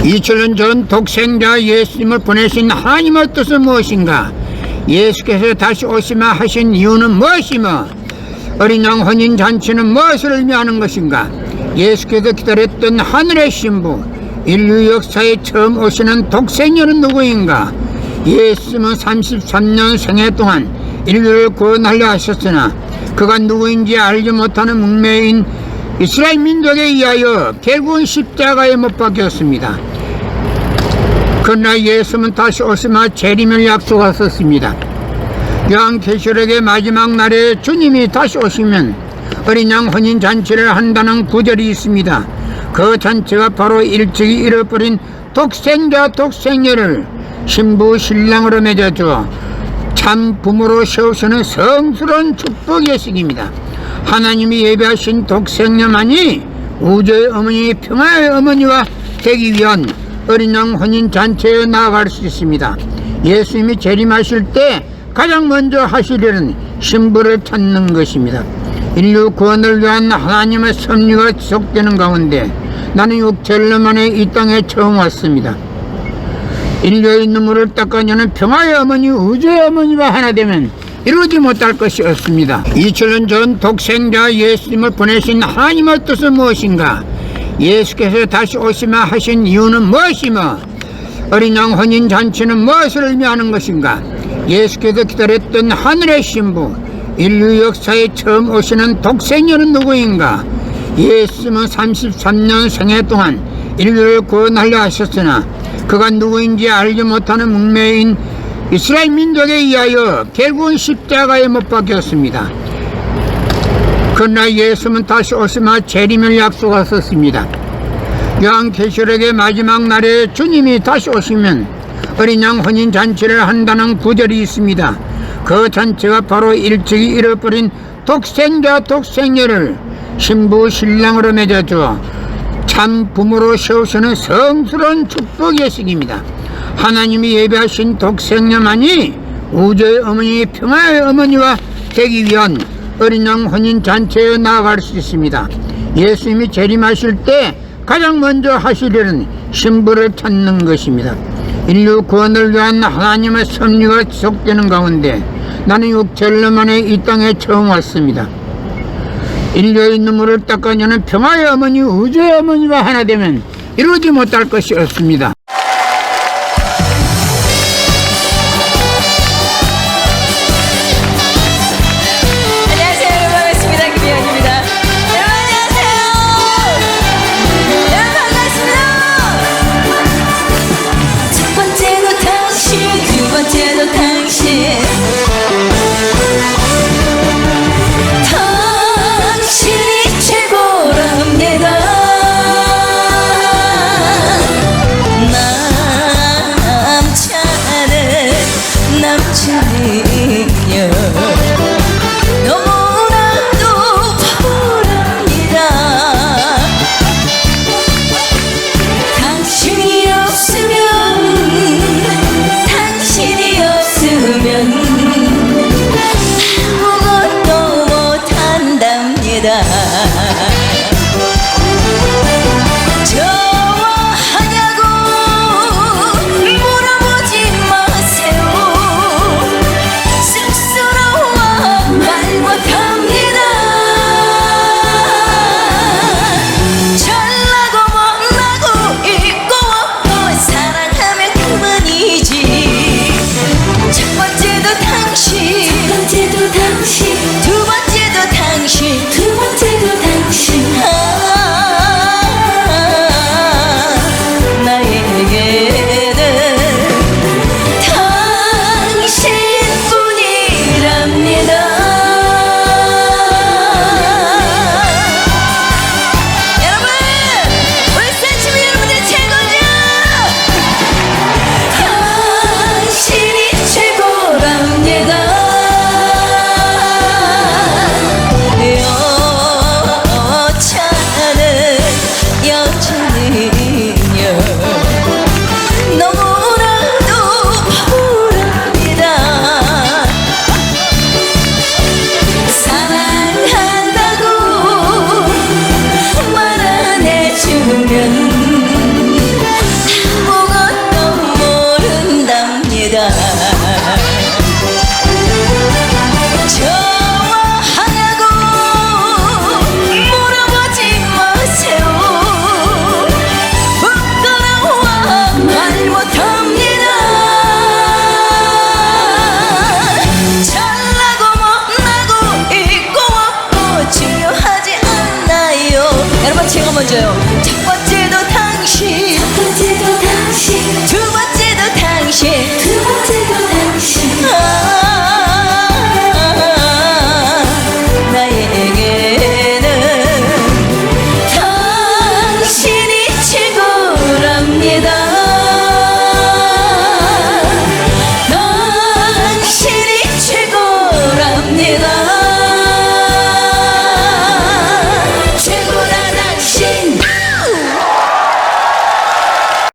2000년 전 독생자 예수님을 보내신 하나님의 뜻은 무엇인가? 예수께서 다시 오시마 하신 이유는 무엇이며 어린 양 혼인잔치는 무엇을 의미하는 것인가? 예수께서 기다렸던 하늘의 신부, 인류 역사에 처음 오시는 독생녀는 누구인가? 예수님은 33년 생애 동안 인류를 구원하려 하셨으나 그가 누구인지 알지 못하는 문명인 이스라엘 민족에 의하여 결국은 십자가에 못 박혔습니다. 그러나 예수는 다시 오시마 재림을 약속하셨습니다. 요한계시록의 마지막 날에 주님이 다시 오시면 어린 양 혼인잔치를 한다는 구절이 있습니다. 그 잔치가 바로 일찍이 잃어버린 독생자 독생녀를 신부 신랑으로 맺어주어 참 부모로 세우시는 성스러운 축복의 시기입니다. 하나님이 예배하신 독생녀만이 우주의 어머니, 평화의 어머니와 되기 위한 어린 양 혼인잔치에 나아갈 수 있습니다. 예수님이 재림하실 때 가장 먼저 하시려는 신부를 찾는 것입니다. 인류 구원을 위한 하나님의 섭리가 지속되는 가운데 나는 6개월 만에 이 땅에 처음 왔습니다. 인류의 눈물을 닦아내는 평화의 어머니, 우주의 어머니와 하나 되면 이루지 못할 것이 없습니다. 2000년 전 독생자 예수님을 보내신 하나님의 뜻은 무엇인가? 예수께서 다시 오시마 하신 이유는 무엇이며 어린 양 혼인잔치는 무엇을 의미하는 것인가? 예수께서 기다렸던 하늘의 신부, 인류 역사에 처음 오시는 독생녀는 누구인가? 예수님은 33년 생애 동안 인류를 구원하려 하셨으나 그가 누구인지 알지 못하는 문명인 이스라엘 민족에 의하여 결국은 십자가에 못 박혔습니다. 그러나 예수는 다시 오시마 재림을 약속하셨습니다. 요한계시록의 마지막 날에 주님이 다시 오시면 어린 양 혼인잔치를 한다는 구절이 있습니다. 그 잔치가 바로 일찍이 잃어버린 독생자 독생녀를 신부 신랑으로 맺어주어 참 부모로 세우시는 성스러운 축복의 시기입니다. 하나님이 예배하신 독생녀만이 우주의 어머니, 평화의 어머니와 되기 위한 어린 양 혼인잔치에 나아갈 수 있습니다. 예수님이 재림하실 때 가장 먼저 하시려는 신부를 찾는 것입니다. 인류 구원을 위한 하나님의 섭리가 지속되는 가운데 나는 6개월 만에 이 땅에 처음 왔습니다. 인류의 눈물을 닦아내는 평화의 어머니, 우주의 어머니와 하나 되면 이루지 못할 것이 없습니다.